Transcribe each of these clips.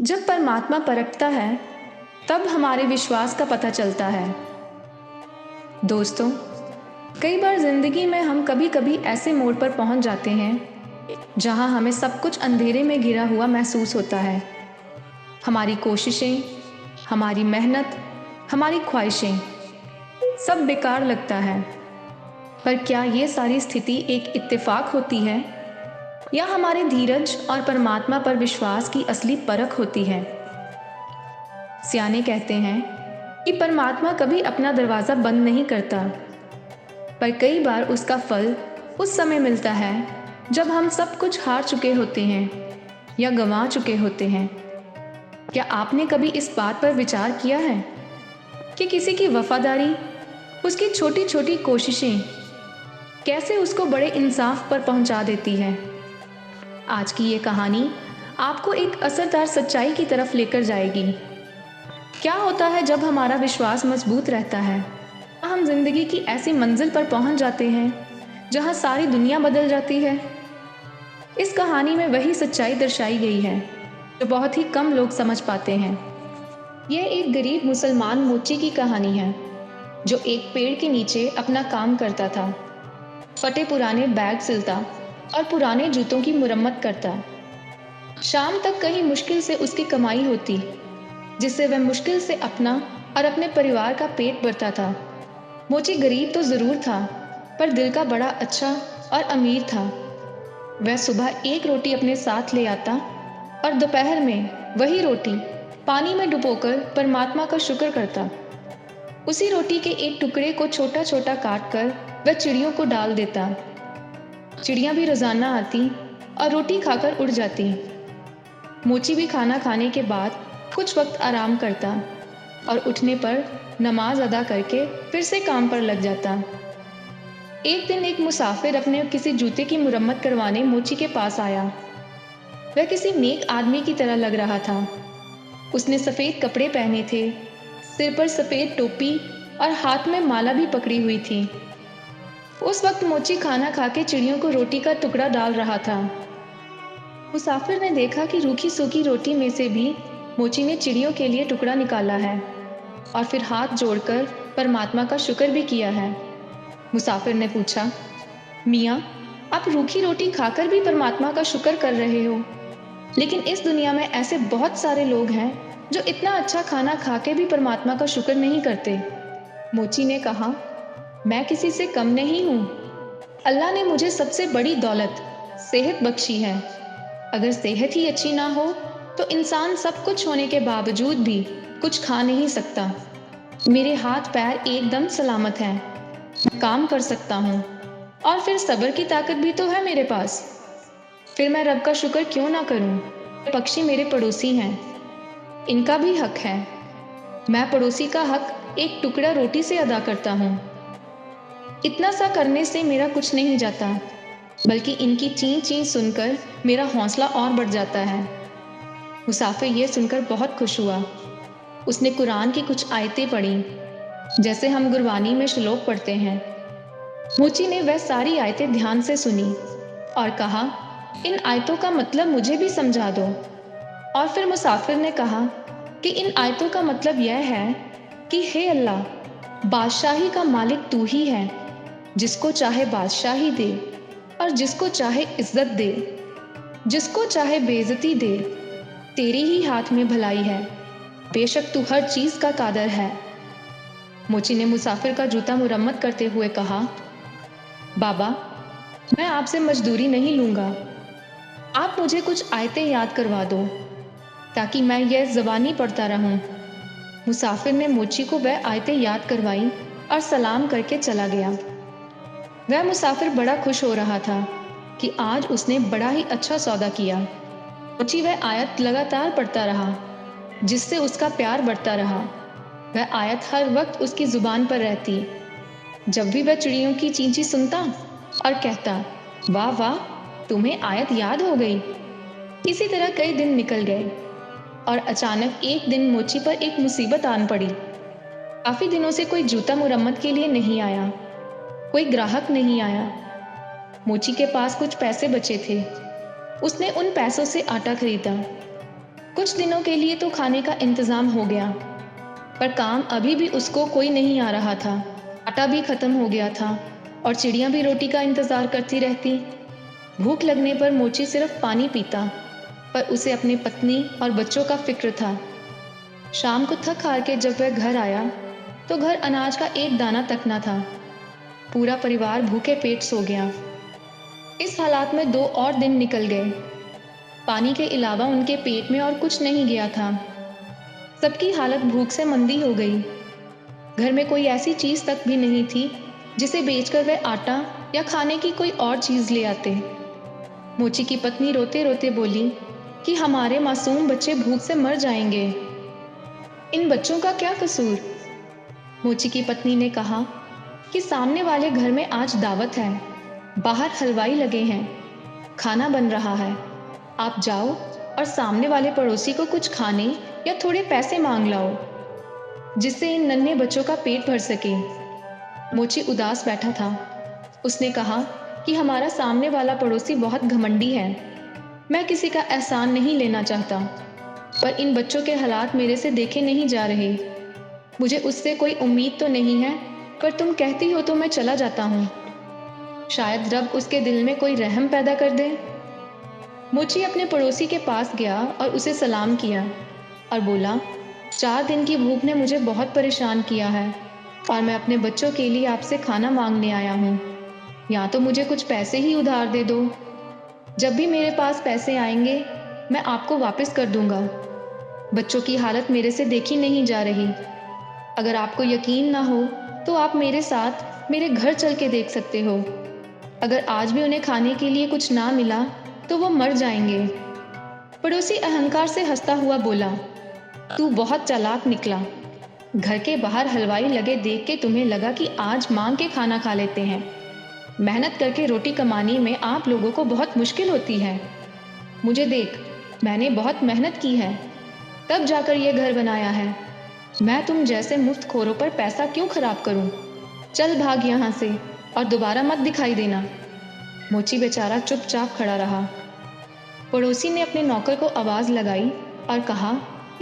जब परमात्मा परखता है तब हमारे विश्वास का पता चलता है। दोस्तों, कई बार जिंदगी में हम कभी कभी ऐसे मोड़ पर पहुंच जाते हैं जहां हमें सब कुछ अंधेरे में घिरा हुआ महसूस होता है। हमारी कोशिशें, हमारी मेहनत, हमारी ख्वाहिशें, सब बेकार लगता है। पर क्या ये सारी स्थिति एक इत्तेफाक होती है या हमारे धीरज और परमात्मा पर विश्वास की असली परख होती है? सियाने कहते हैं कि परमात्मा कभी अपना दरवाज़ा बंद नहीं करता, पर कई बार उसका फल उस समय मिलता है जब हम सब कुछ हार चुके होते हैं या गंवा चुके होते हैं। क्या आपने कभी इस बात पर विचार किया है कि किसी की वफादारी, उसकी छोटी छोटी कोशिशें कैसे उसको बड़े इंसाफ पर पहुंचा देती है? आज की ये कहानी आपको एक असरदार सच्चाई की तरफ लेकर जाएगी। क्या होता है जब हमारा विश्वास मजबूत रहता है, हम जिंदगी की ऐसी मंजिल पर पहुंच जाते हैं जहां सारी दुनिया बदल जाती है। इस कहानी में वही सच्चाई दर्शाई गई है जो बहुत ही कम लोग समझ पाते हैं। यह एक गरीब मुसलमान मोची की कहानी है जो एक पेड़ के नीचे अपना काम करता था। फटे पुराने बैग सिलता और पुराने जूतों की मुरम्मत करता। शाम तक कहीं मुश्किल से उसकी कमाई होती जिससे वह मुश्किल से अपना और अपने परिवार का पेट भरता था। मोची गरीब तो जरूर था, पर दिल का बड़ा अच्छा और अमीर था। वह सुबह एक रोटी अपने साथ ले आता और दोपहर में वही रोटी पानी में डुबोकर परमात्मा का शुक्र करता। उसी रोटी के एक टुकड़े को छोटा छोटा काट कर वह चिड़ियों को डाल देता। चिड़ियां भी रोजाना आती और रोटी खाकर उड़ जाती। मोची भी खाना खाने के बाद कुछ वक्त आराम करता और उठने पर नमाज अदा करके फिर से काम पर लग जाता। एक दिन एक मुसाफिर अपने किसी जूते की मुरम्मत करवाने मोची के पास आया। वह किसी नेक आदमी की तरह लग रहा था। उसने सफ़ेद कपड़े पहने थे, सिर पर सफ़ेद टोपी और हाथ में माला भी पकड़ी हुई थी। उस वक्त मोची खाना खा के चिड़ियों को रोटी का टुकड़ा डाल रहा था। मुसाफिर ने देखा कि रूखी सूखी रोटी में से भी मोची ने चिड़ियों के लिए टुकड़ा निकाला है और फिर हाथ जोड़कर परमात्मा का शुक्र भी किया है। मुसाफिर ने पूछा, मियाँ, आप रूखी रोटी खाकर भी परमात्मा का शुक्र कर रहे हो, लेकिन इस दुनिया में ऐसे बहुत सारे लोग हैं जो इतना अच्छा खाना खा के भी परमात्मा का शुक्र नहीं करते। मोची ने कहा, मैं किसी से कम नहीं हूँ। अल्लाह ने मुझे सबसे बड़ी दौलत सेहत बख्शी है। अगर सेहत ही अच्छी ना हो तो इंसान सब कुछ होने के बावजूद भी कुछ खा नहीं सकता। मेरे हाथ पैर एकदम सलामत हैं, मैं काम कर सकता हूँ और फिर सब्र की ताकत भी तो है मेरे पास। फिर मैं रब का शुक्र क्यों ना करूँ? पक्षी मेरे पड़ोसी हैं, इनका भी हक है। मैं पड़ोसी का हक एक टुकड़ा रोटी से अदा करता हूँ। इतना सा करने से मेरा कुछ नहीं जाता, बल्कि इनकी चीं चीं सुनकर मेरा हौसला और बढ़ जाता है। मुसाफिर ये सुनकर बहुत खुश हुआ। उसने कुरान की कुछ आयतें पढ़ी, जैसे हम गुरबानी में श्लोक पढ़ते हैं। मोची ने वह सारी आयतें ध्यान से सुनी और कहा, इन आयतों का मतलब मुझे भी समझा दो। और फिर मुसाफिर ने कहा कि इन आयतों का मतलब यह है कि हे अल्लाह, बादशाही का मालिक तू ही है, जिसको चाहे बादशाही दे और जिसको चाहे इज्जत दे, जिसको चाहे बेइज्जती दे। तेरे ही हाथ में भलाई है, बेशक तू हर चीज का कादर है। मोची ने मुसाफिर का जूता मुरम्मत करते हुए कहा, बाबा, मैं आपसे मजदूरी नहीं लूंगा। आप मुझे कुछ आयतें याद करवा दो ताकि मैं यह ज़बानी पढ़ता रहूं। मुसाफिर ने मोची को वह आयतें याद करवाई और सलाम करके चला गया। वह मुसाफिर बड़ा खुश हो रहा था कि आज उसने बड़ा ही अच्छा सौदा किया। मोची वह आयत लगातार पढ़ता रहा, जिससे उसका प्यार बढ़ता रहा। वह आयत हर वक्त उसकी जुबान पर रहती। जब भी वह चिड़ियों की चींची सुनता और कहता, वाह वाह, तुम्हें आयत याद हो गई। इसी तरह कई दिन निकल गए और अचानक एक दिन मोची पर एक मुसीबत आन पड़ी। काफी दिनों से कोई जूता मुरम्मत के लिए नहीं आया, कोई ग्राहक नहीं आया। मोची के पास कुछ पैसे बचे थे। उसने उन पैसों से आटा खरीदा। कुछ दिनों के लिए तो खाने का इंतज़ाम हो गया, पर काम अभी भी उसको कोई नहीं आ रहा था। आटा भी खत्म हो गया था और चिड़ियाँ भी रोटी का इंतज़ार करती रहती। भूख लगने पर मोची सिर्फ पानी पीता, पर उसे अपनी पत्नी और बच्चों का फिक्र था। शाम को थक हार के जब वह घर आया, तो घर अनाज का एक दाना तक न था। पूरा परिवार भूखे पेट सो गया। इस हालात में 2 और दिन निकल गए। पानी के अलावा उनके पेट में और कुछ नहीं गया था। सबकी हालत भूख से मंदी हो गई। घर में कोई ऐसी चीज़ तक भी नहीं थी जिसे बेचकर वे आटा या खाने की कोई और चीज़ ले आते। मोची की पत्नी रोते रोते बोली कि हमारे मासूम बच्चे भूख से मर जाएंगे। इन बच्चों का क्या कसूर? मोची की पत्नी ने कहा कि सामने वाले घर में आज दावत है, बाहर हलवाई लगे हैं, खाना बन रहा है। आप जाओ और सामने वाले पड़ोसी को कुछ खाने या थोड़े पैसे मांग लाओ, जिससे इन नन्हे बच्चों का पेट भर सके। मोची उदास बैठा था। उसने कहा कि हमारा सामने वाला पड़ोसी बहुत घमंडी है। मैं किसी का एहसान नहीं लेना चाहता, पर इन बच्चों के हालात मेरे से देखे नहीं जा रहे। मुझे उससे कोई उम्मीद तो नहीं है, पर तुम कहती हो तो मैं चला जाता हूँ। शायद रब उसके दिल में कोई रहम पैदा कर दे। मोची अपने पड़ोसी के पास गया और उसे सलाम किया और बोला, 4 दिन की भूख ने मुझे बहुत परेशान किया है और मैं अपने बच्चों के लिए आपसे खाना मांगने आया हूँ। या तो मुझे कुछ पैसे ही उधार दे दो। जब भी मेरे पास पैसे आएंगे, मैं आपको वापस कर दूंगा। बच्चों की हालत मेरे से देखी नहीं जा रही। अगर आपको यकीन ना हो तो आप मेरे साथ मेरे घर चल के देख सकते हो। अगर आज भी उन्हें खाने के लिए कुछ ना मिला तो वो मर जाएंगे। पड़ोसी अहंकार से हंसता हुआ बोला, तू बहुत चालाक निकला। घर के बाहर हलवाई लगे देख के तुम्हें लगा कि आज मांग के खाना खा लेते हैं। मेहनत करके रोटी कमाने में आप लोगों को बहुत मुश्किल होती है। मुझे देख, मैंने बहुत मेहनत की है, तब जाकर ये घर बनाया है। मैं तुम जैसे मुफ्तखोरों पर पैसा क्यों खराब करूं? चल भाग यहाँ से और दोबारा मत दिखाई देना। मोची बेचारा चुपचाप खड़ा रहा। पड़ोसी ने अपने नौकर को आवाज़ लगाई और कहा,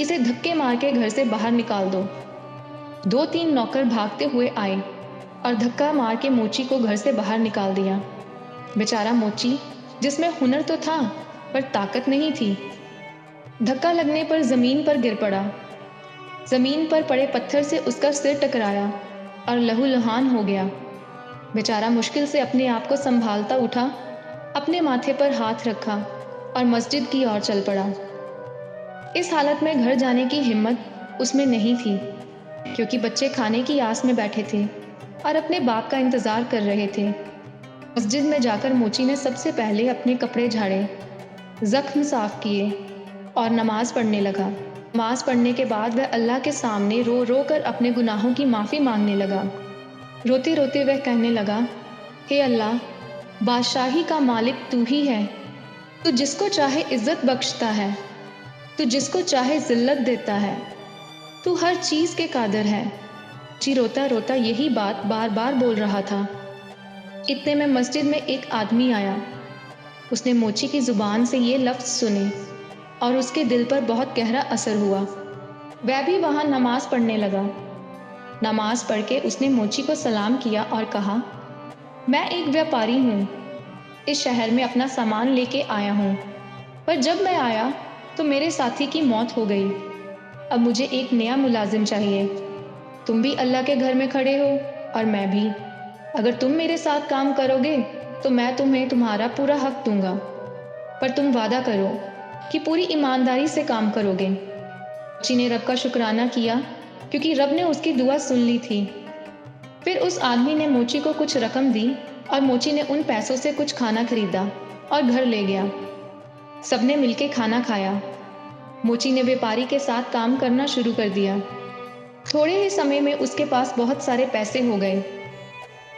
इसे धक्के मार के घर से बाहर निकाल दो। 2-3 नौकर भागते हुए आए और धक्का मार के मोची को घर से बाहर निकाल दिया। बेचारा मोची, जिसमें हुनर तो था पर ताकत नहीं थी, धक्का लगने पर ज़मीन पर गिर पड़ा। ज़मीन पर पड़े पत्थर से उसका सिर टकराया और लहूलुहान हो गया। बेचारा मुश्किल से अपने आप को संभालता उठा, अपने माथे पर हाथ रखा और मस्जिद की ओर चल पड़ा। इस हालत में घर जाने की हिम्मत उसमें नहीं थी, क्योंकि बच्चे खाने की आस में बैठे थे और अपने बाप का इंतज़ार कर रहे थे। मस्जिद में जाकर मोची ने सबसे पहले अपने कपड़े झाड़े, ज़ख्म साफ किए और नमाज पढ़ने लगा। नमाज पढ़ने के बाद वह अल्लाह के सामने रो रो कर अपने गुनाहों की माफ़ी मांगने लगा। रोते रोते वह कहने लगा, हे अल्लाह, बादशाही का मालिक तू ही है। तू जिसको चाहे इज़्ज़त बख्शता है, तू जिसको चाहे ज़िल्लत देता है, तू हर चीज़ के कादिर है। जी रोता रोता यही बात बार बार बोल रहा था। इतने में मस्जिद में एक आदमी आया। उसने मोची की ज़ुबान से ये लफ्ज़ सुने और उसके दिल पर बहुत गहरा असर हुआ। वह भी वहाँ नमाज पढ़ने लगा। नमाज पढ़ के उसने मोची को सलाम किया और कहा, मैं एक व्यापारी हूँ, इस शहर में अपना सामान लेके आया हूँ, पर जब मैं आया तो मेरे साथी की मौत हो गई। अब मुझे एक नया मुलाजिम चाहिए। तुम भी अल्लाह के घर में खड़े हो और मैं भी। अगर तुम मेरे साथ काम करोगे तो मैं तुम्हें तुम्हारा पूरा हक दूंगा, पर तुम वादा करो कि पूरी ईमानदारी से काम करोगे। मोची ने रब का शुक्राना किया, क्योंकि रब ने उसकी दुआ सुन ली थी। फिर उस आदमी ने मोची को कुछ रकम दी और मोची ने उन पैसों से कुछ खाना खरीदा और घर ले गया। सबने मिलके खाना खाया। मोची ने व्यापारी के साथ काम करना शुरू कर दिया। थोड़े ही समय में उसके पास बहुत सारे पैसे हो गए।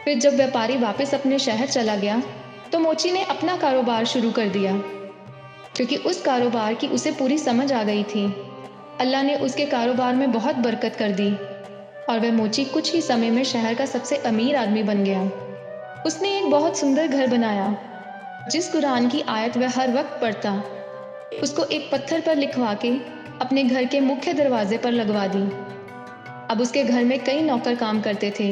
फिर जब व्यापारी वापस अपने शहर चला गया तो मोची ने अपना कारोबार शुरू कर दिया, क्योंकि उस कारोबार की उसे पूरी समझ आ गई थी। अल्लाह ने उसके कारोबार में बहुत बरकत कर दी और वह मोची कुछ ही समय में शहर का सबसे अमीर आदमी बन गया। उसने एक बहुत सुंदर घर बनाया, जिस कुरान की आयत वह हर वक्त पढ़ता उसको एक पत्थर पर लिखवा के अपने घर के मुख्य दरवाजे पर लगवा दी। अब उसके घर में कई नौकर काम करते थे।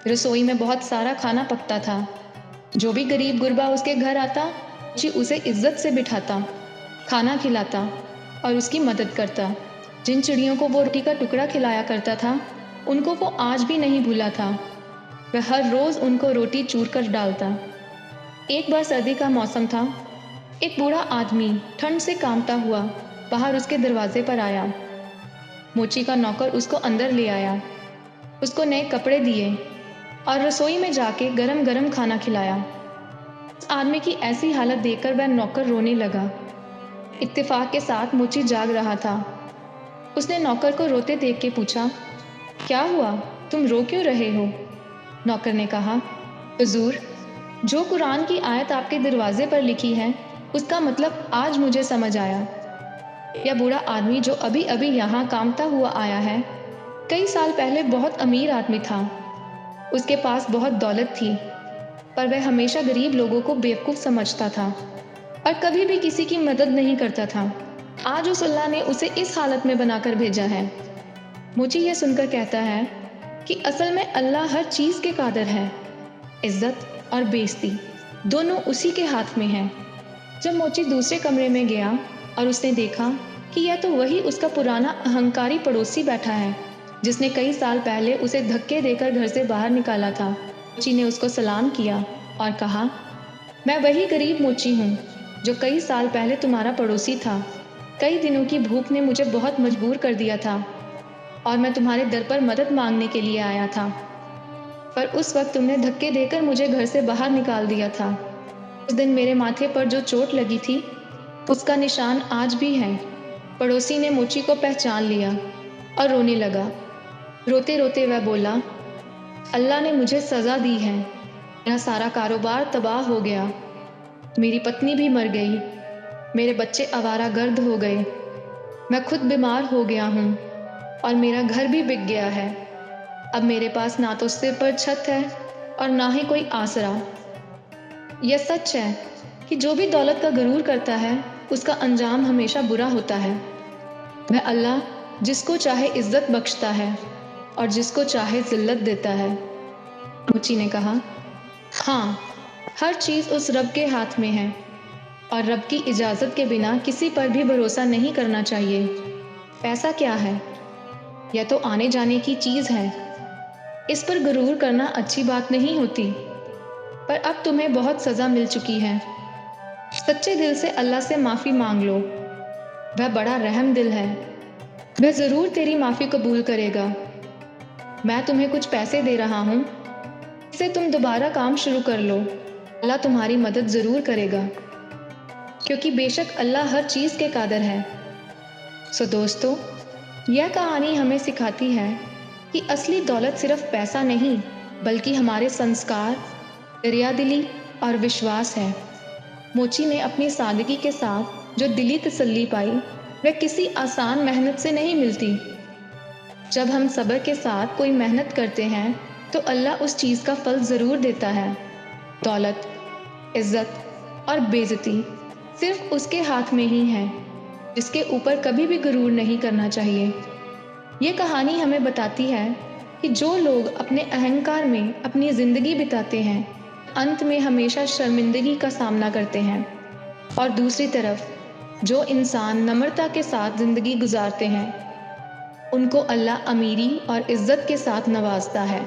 रसोई में बहुत सारा खाना पकता था। जो भी गरीब गुरबा उसके घर आता, मोची उसे इज्जत से बिठाता, खाना खिलाता और उसकी मदद करता। जिन चिड़ियों को वो रोटी का टुकड़ा खिलाया करता था, उनको वो आज भी नहीं भूला था। वह हर रोज उनको रोटी चूर कर डालता। एक बार सर्दी का मौसम था। एक बूढ़ा आदमी ठंड से कांपता हुआ बाहर उसके दरवाजे पर आया। मोची का नौकर उसको अंदर ले आया, उसको नए कपड़े दिए और रसोई में जाके गरम गरम खाना खिलाया। उस आदमी की ऐसी हालत देखकर वह नौकर रोने लगा। इत्तेफाक के साथ मोची जाग रहा था। उसने नौकर को रोते देख के पूछा, क्या हुआ, तुम रो क्यों रहे हो? नौकर ने कहा, हुजूर, जो कुरान की आयत आपके दरवाजे पर लिखी है, उसका मतलब आज मुझे समझ आया। यह बूढ़ा आदमी जो अभी अभी यहाँ कामता हुआ आया है, कई साल पहले बहुत अमीर आदमी था। उसके पास बहुत दौलत थी, पर वह हमेशा गरीब लोगों को बेवकूफ़ समझता था और कभी भी किसी की मदद नहीं करता था। आज उस अल्लाह ने उसे इस हालत में बनाकर भेजा है। मोची यह सुनकर कहता है कि असल में अल्लाह हर चीज़ के कादिर है। इज्जत और बेइज्जती दोनों उसी के हाथ में हैं। जब मोची दूसरे कमरे में गया और उसने देखा कि यह तो वही उसका पुराना अहंकारी पड़ोसी बैठा है, जिसने कई साल पहले उसे धक्के देकर घर से बाहर निकाला था। मोची ने उसको सलाम किया और कहा, मैं वही गरीब मोची हूँ जो कई साल पहले तुम्हारा पड़ोसी था। कई दिनों की भूख ने मुझे बहुत मजबूर कर दिया था और मैं तुम्हारे दर पर मदद मांगने के लिए आया था, पर उस वक्त तुमने धक्के देकर मुझे घर से बाहर निकाल दिया था। उस दिन मेरे माथे पर जो चोट लगी थी, उसका निशान आज भी है। पड़ोसी ने मोची को पहचान लिया और रोने लगा। रोते रोते वह बोला, अल्लाह ने मुझे सज़ा दी है। मेरा सारा कारोबार तबाह हो गया, मेरी पत्नी भी मर गई, मेरे बच्चे आवारागर्द हो गए, मैं खुद बीमार हो गया हूँ और मेरा घर भी बिक गया है। अब मेरे पास ना तो सिर पर छत है और ना ही कोई आसरा। यह सच है कि जो भी दौलत का गुरूर करता है, उसका अंजाम हमेशा बुरा होता है। वह अल्लाह जिसको चाहे इज्जत बख्शता है और जिसको चाहे जिल्लत देता है। मोची ने कहा, हाँ, हर चीज़ उस रब के हाथ में है और रब की इजाज़त के बिना किसी पर भी भरोसा नहीं करना चाहिए। पैसा क्या है? यह तो आने जाने की चीज़ है। इस पर गुरूर करना अच्छी बात नहीं होती, पर अब तुम्हें बहुत सज़ा मिल चुकी है। सच्चे दिल से अल्लाह से माफ़ी मांग लो, वह बड़ा रहम दिल है, वह ज़रूर तेरी माफ़ी कबूल करेगा। मैं तुम्हें कुछ पैसे दे रहा हूँ, इससे तुम दोबारा काम शुरू कर लो। अल्लाह तुम्हारी मदद ज़रूर करेगा, क्योंकि बेशक अल्लाह हर चीज़ के कादिर है। सो दोस्तों, यह कहानी हमें सिखाती है कि असली दौलत सिर्फ पैसा नहीं, बल्कि हमारे संस्कार, दरियादिली और विश्वास है। मोची ने अपनी सादगी के साथ जो दिली तसल्ली पाई, वह किसी आसान मेहनत से नहीं मिलती। जब हम सब्र के साथ कोई मेहनत करते हैं, तो अल्लाह उस चीज़ का फल ज़रूर देता है। दौलत, इज़्ज़त और बेइज्जती सिर्फ उसके हाथ में ही है, जिसके ऊपर कभी भी गुरूर नहीं करना चाहिए। ये कहानी हमें बताती है कि जो लोग अपने अहंकार में अपनी ज़िंदगी बिताते हैं, अंत में हमेशा शर्मिंदगी का सामना करते हैं, और दूसरी तरफ जो इंसान नम्रता के साथ ज़िंदगी गुजारते हैं, उनको अल्लाह अमीरी और इज़्ज़त के साथ नवाजता है।